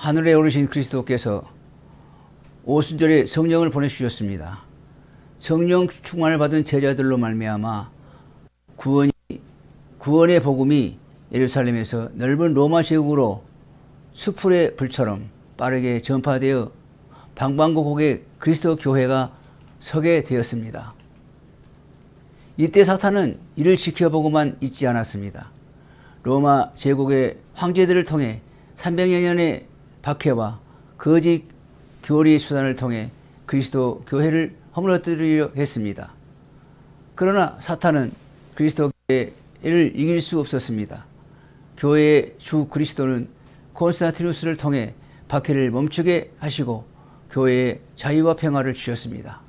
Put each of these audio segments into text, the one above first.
하늘에 오르신 그리스도께서 오순절에 성령을 보내주셨습니다. 성령 충만을 받은 제자들로 말미암아 구원의 복음이 예루살렘에서 넓은 로마 제국으로 수풀의 불처럼 빠르게 전파되어 방방곡곡에 그리스도 교회가 서게 되었습니다. 이때 사탄은 이를 지켜보고만 있지 않았습니다. 로마 제국의 황제들을 통해 300여 년의 박해와 거짓 교리 수단을 통해 그리스도 교회를 허물어뜨리려 했습니다. 그러나 사탄은 그리스도 교회를 이길 수 없었습니다. 교회의 주 그리스도는 콘스탄티누스를 통해 박해를 멈추게 하시고 교회에 자유와 평화를 주셨습니다.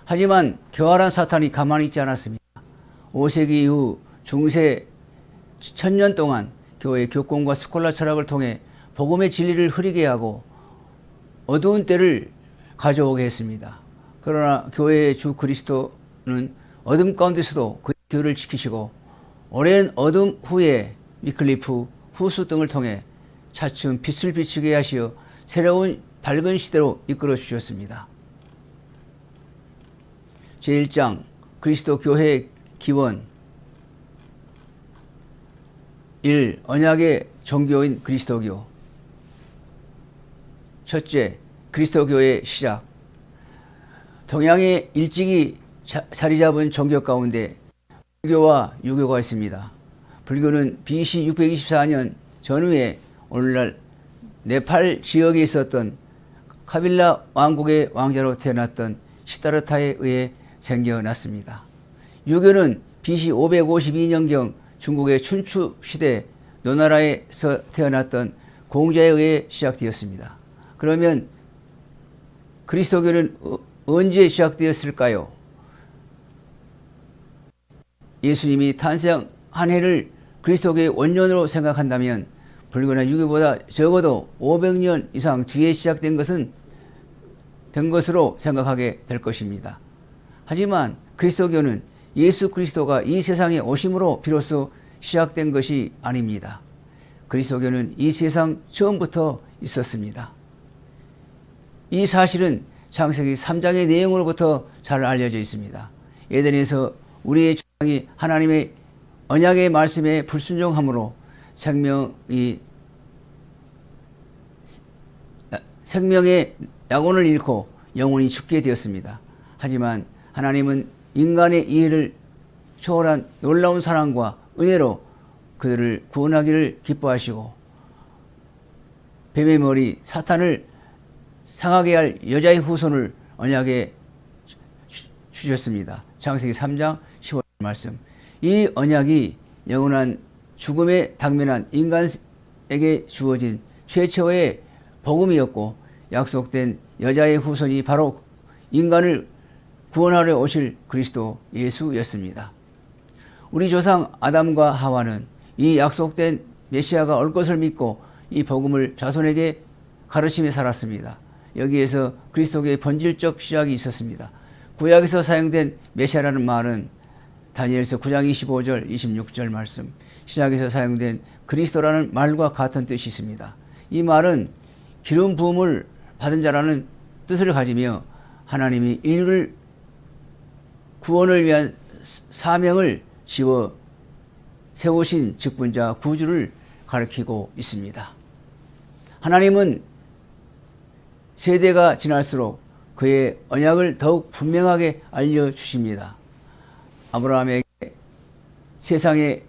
하지만 교활한 사탄이 가만히 있지 않았습니다. 5세기 이후 중세 1000년 동안 교회의 교권과 스콜라 철학을 통해 복음의 진리를 흐리게 하고 어두운 때를 가져오게 했습니다. 그러나 교회의 주 그리스도는 어둠 가운데서도 그 교회를 지키시고 오랜 어둠 후에 위클리프, 후수 등을 통해 차츰 빛을 비추게 하시어 새로운 밝은 시대로 이끌어 주셨습니다. 제1장 그리스도 교회의 기원 1. 언약의 종교인 그리스도교. 첫째, 그리스도교의 시작. 동양에 일찍이 자리 잡은 종교 가운데 불교와 유교가 있습니다. 불교는 BC 624년 전후에 오늘날 네팔 지역에 있었던 카빌라 왕국의 왕자로 태어났던 시다르타에 의해 생겨났습니다. 유교는 BC 552년경 중국의 춘추 시대 노나라에서 태어났던 공자에 의해 시작되었습니다. 그러면 그리스도교는 언제 시작되었을까요? 예수님이 탄생한 해를 그리스도교의 원년으로 생각한다면 불교나 유교보다 적어도 500년 이상 뒤에 시작된 것으로 생각하게 될 것입니다. 하지만 그리스도교는 예수 그리스도가 이 세상에 오심으로 비로소 시작된 것이 아닙니다. 그리스도교는 이 세상 처음부터 있었습니다. 이 사실은 창세기 3장의 내용으로부터 잘 알려져 있습니다. 에덴에서 우리의 조상이 하나님의 언약의 말씀에 불순종함으로 생명의 약혼을 잃고 영혼이 죽게 되었습니다. 하지만 하나님은 인간의 이해를 초월한 놀라운 사랑과 은혜로 그들을 구원하기를 기뻐하시고 뱀의 머리 사탄을 상하게 할 여자의 후손을 언약에 주셨습니다. 창세기 3장 15절 말씀. 이 언약이 영원한 죽음에 당면한 인간에게 주어진 최초의 복음이었고 약속된 여자의 후손이 바로 인간을 구원하려 오실 그리스도 예수였습니다. 우리 조상 아담과 하와는 이 약속된 메시아가 올 것을 믿고 이 복음을 자손에게 가르치며 살았습니다. 여기에서 그리스도교의 본질적 시작이 있었습니다. 구약에서 사용된 메시아라는 말은 다니엘서 9장 25절 26절 말씀, 시작에서 사용된 그리스도라는 말과 같은 뜻이 있습니다. 이 말은 기름 부음을 받은 자라는 뜻을 가지며 하나님이 인류를 구원을 위한 사명을 지워 세우신 직분자 구주를 가리키고 있습니다. 하나님은 세대가 지날수록 그의 언약을 더욱 분명하게 알려주십니다. 아브라함에게 세상의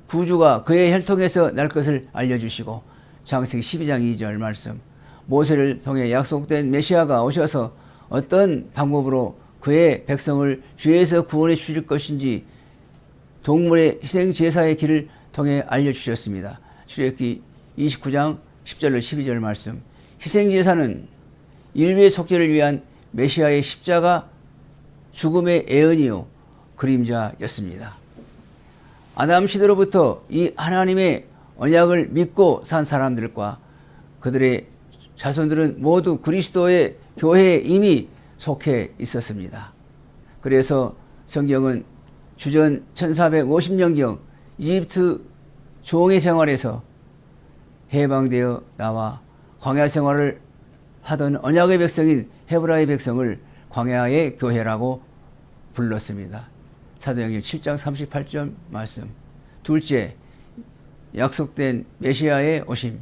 구주가 그의 혈통에서 날 것을 알려주시고 창세기 12장 2절 말씀, 모세를 통해 약속된 메시아가 오셔서 어떤 방법으로 그의 백성을 죄에서 구원해 주실 것인지 동물의 희생 제사의 길을 통해 알려주셨습니다. 출애굽기 29장 10절로 12절 말씀, 희생 제사는 인류의 속죄를 위한 메시아의 십자가 죽음의 애언이요 그림자였습니다. 아담 시대로부터 이 하나님의 언약을 믿고 산 사람들과 그들의 자손들은 모두 그리스도의 교회에 이미 속해 있었습니다. 그래서 성경은 주전 1450년경 이집트 종의 생활에서 해방되어 나와 광야 생활을 하던 언약의 백성인 헤브라의 백성을 광야의 교회라고 불렀습니다. 사도행전 7장 38절 말씀. 둘째, 약속된 메시아의 오심.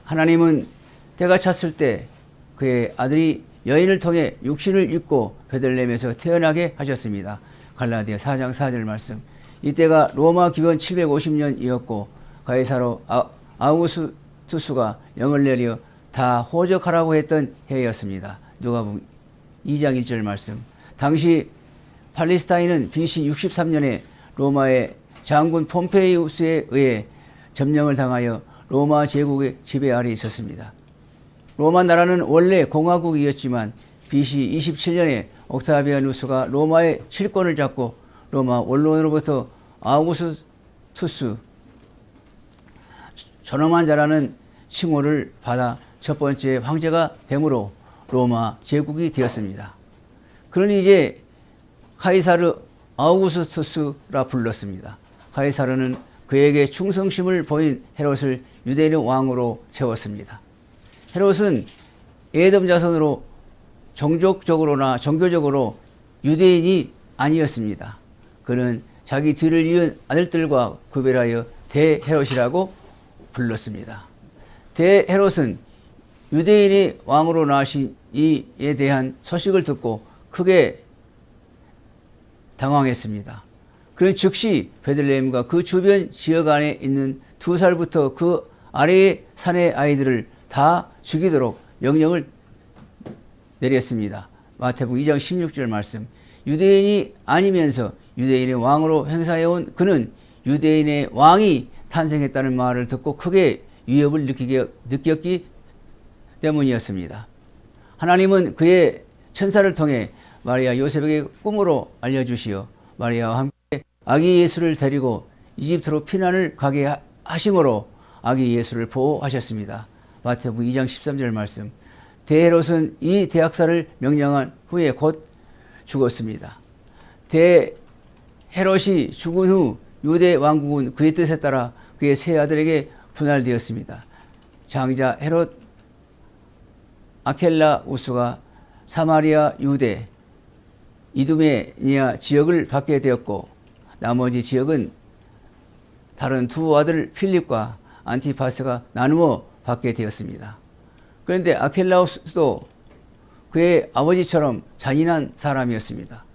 하나님은 때가 찼을 때 그의 아들이 여인을 통해 육신을 입고 베들레헴에서 태어나게 하셨습니다. 갈라디아 4장 4절 말씀. 이때가 로마 기원 750년이었고 가이사로 아우구스투스가 영을 내려 다 호적하라고 했던 해였습니다. 누가복음 2장 1절 말씀. 당시 팔레스타인은 BC 63년에 로마의 장군 폼페이우스에 의해 점령을 당하여 로마 제국의 지배 아래 있었습니다. 로마 나라는 원래 공화국이었지만 BC 27년에 옥타비아누스가 로마의 실권을 잡고 로마 원로로부터 아우구스투스 존엄한 자라는 칭호를 받아 첫 번째 황제가 되므로 로마 제국이 되었습니다. 그러니 이제 카이사르 아우구스투스라 불렀습니다. 카이사르는 그에게 충성심을 보인 헤롯을 유대인의 왕으로 세웠습니다. 헤롯은 에돔 자손으로 종족적으로나 종교적으로 유대인이 아니었습니다. 그는 자기 뒤를 이은 아들들과 구별하여 대헤롯이라고 불렀습니다. 대헤롯은 유대인의 왕으로 나신 이에 대한 소식을 듣고 크게 당황했습니다. 그는 즉시 베들레헴과 그 주변 지역 안에 있는 2살부터 그 아래의 산의 아이들을 다 죽이도록 명령을 내렸습니다. 마태복음 2장 16절 말씀. 유대인이 아니면서 유대인의 왕으로 행사해온 그는 유대인의 왕이 탄생했다는 말을 듣고 크게 위협을 느꼈기 때문이었습니다. 하나님은 그의 천사를 통해 마리아 요셉에게 꿈으로 알려주시어 마리아와 함께 아기 예수를 데리고 이집트로 피난을 가게 하심으로 아기 예수를 보호하셨습니다. 마태복음 2장 13절 말씀. 대헤롯은 이 대학살을 명령한 후에 곧 죽었습니다. 대헤롯이 죽은 후 유대 왕국은 그의 뜻에 따라 그의 세 아들에게 분할되었습니다. 장자 헤롯 아켈라우스가 사마리아 유대 이두메니아 지역을 받게 되었고 나머지 지역은 다른 두 아들 필립과 안티파스가 나누어 받게 되었습니다. 그런데 아켈라우스도 그의 아버지처럼 잔인한 사람이었습니다.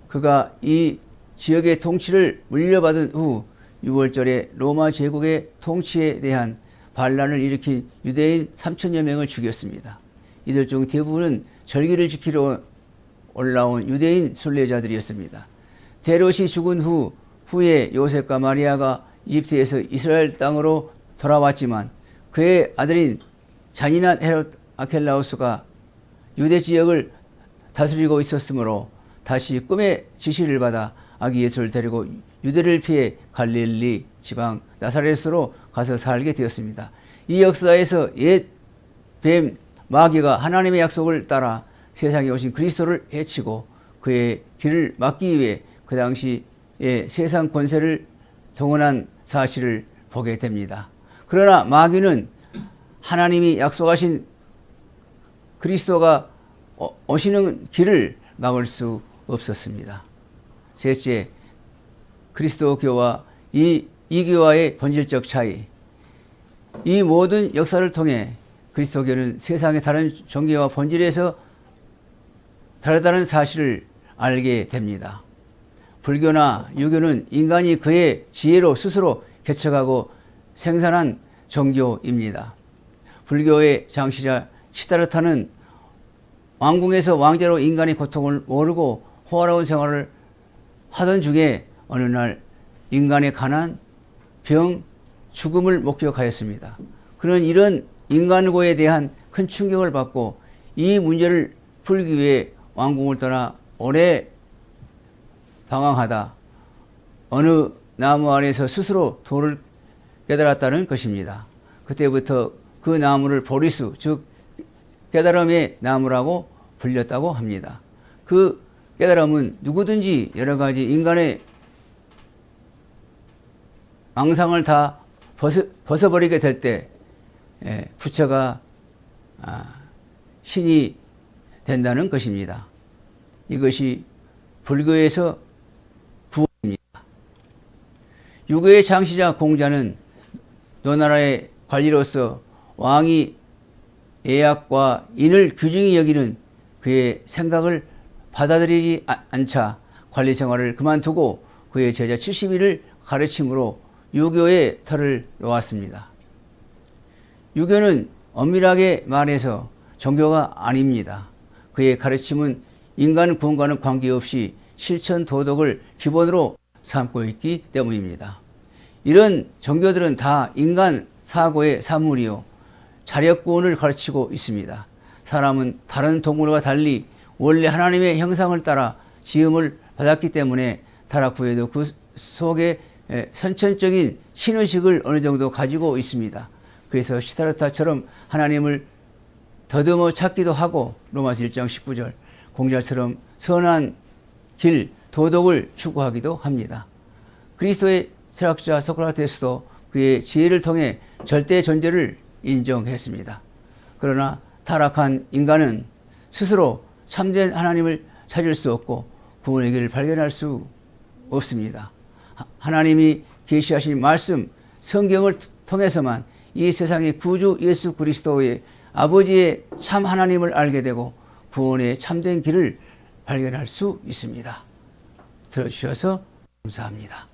그가 이 지역의 통치를 물려받은 후 6월절에 로마 제국의 통치에 대한 반란을 일으킨 유대인 3천여 명을 죽였습니다. 이들 중 대부분은 절기를 지키러 올라온 유대인 순례자들이었습니다. 헤롯이 죽은 후에 요셉과 마리아가 이집트에서 이스라엘 땅으로 돌아왔지만 그의 아들인 잔인한 헤롯 아켈라우스가 유대 지역을 다스리고 있었으므로 다시 꿈의 지시를 받아 아기 예수를 데리고 유대를 피해 갈릴리 지방 나사렛으로 가서 살게 되었습니다. 이 역사에서 옛 뱀 마귀가 하나님의 약속을 따라 세상에 오신 그리스도를 해치고 그의 길을 막기 위해 그 당시에 세상 권세를 동원한 사실을 보게 됩니다. 그러나 마귀는 하나님이 약속하신 그리스도가 오시는 길을 막을 수 없었습니다. 셋째, 그리스도교와 이교와의 본질적 차이. 이 모든 역사를 통해 그리스도교는 세상의 다른 종교와 본질에서 다르다는 사실을 알게 됩니다. 불교나 유교는 인간이 그의 지혜로 스스로 개척하고 생산한 종교입니다. 불교의 장시자 시다르타는 왕궁에서 왕자로 인간의 고통을 모르고 호화로운 생활을 하던 중에 어느 날 인간의 가난, 병, 죽음을 목격하였습니다. 그는 이런 인간고에 대한 큰 충격을 받고 이 문제를 풀기 위해 왕궁을 떠나 오래 방황하다 어느 나무 아래에서 스스로 도를 깨달았다는 것입니다. 그때부터 그 나무를 보리수, 즉 깨달음의 나무라고 불렸다고 합니다. 그 깨달음은 누구든지 여러 가지 인간의 망상을 다 벗어버리게 될 때 부처가 신이 된다는 것입니다. 이것이 불교에서 구원입니다. 유교의 창시자 공자는 노나라의 관리로서 왕이 예약과 인을 귀중히 여기는 그의 생각을 받아들이지 않자 관리 생활을 그만두고 그의 제자 70인을 가르침으로 유교의 터를 놓았습니다. 유교는 엄밀하게 말해서 종교가 아닙니다. 그의 가르침은 인간 구원과는 관계없이 실천 도덕을 기본으로 삼고 있기 때문입니다. 이런 종교들은 다 인간 사고의 산물이요 자력구원을 가르치고 있습니다. 사람은 다른 동물과 달리 원래 하나님의 형상을 따라 지음을 받았기 때문에 타락후에도 그 속에 선천적인 신의식을 어느 정도 가지고 있습니다. 그래서 시타르타처럼 하나님을 더듬어 찾기도 하고 로마서 1장 19절 공자처럼 선한 길, 도덕을 추구하기도 합니다. 그리스도의 철학자 소크라테스도 그의 지혜를 통해 절대 존재를 인정했습니다. 그러나 타락한 인간은 스스로 참된 하나님을 찾을 수 없고 구원의 길을 발견할 수 없습니다. 하나님이 계시하신 말씀, 성경을 통해서만 이 세상의 구주 예수 그리스도의 아버지의 참 하나님을 알게 되고 구원의 참된 길을 발견할 수 있습니다. 들어주셔서 감사합니다.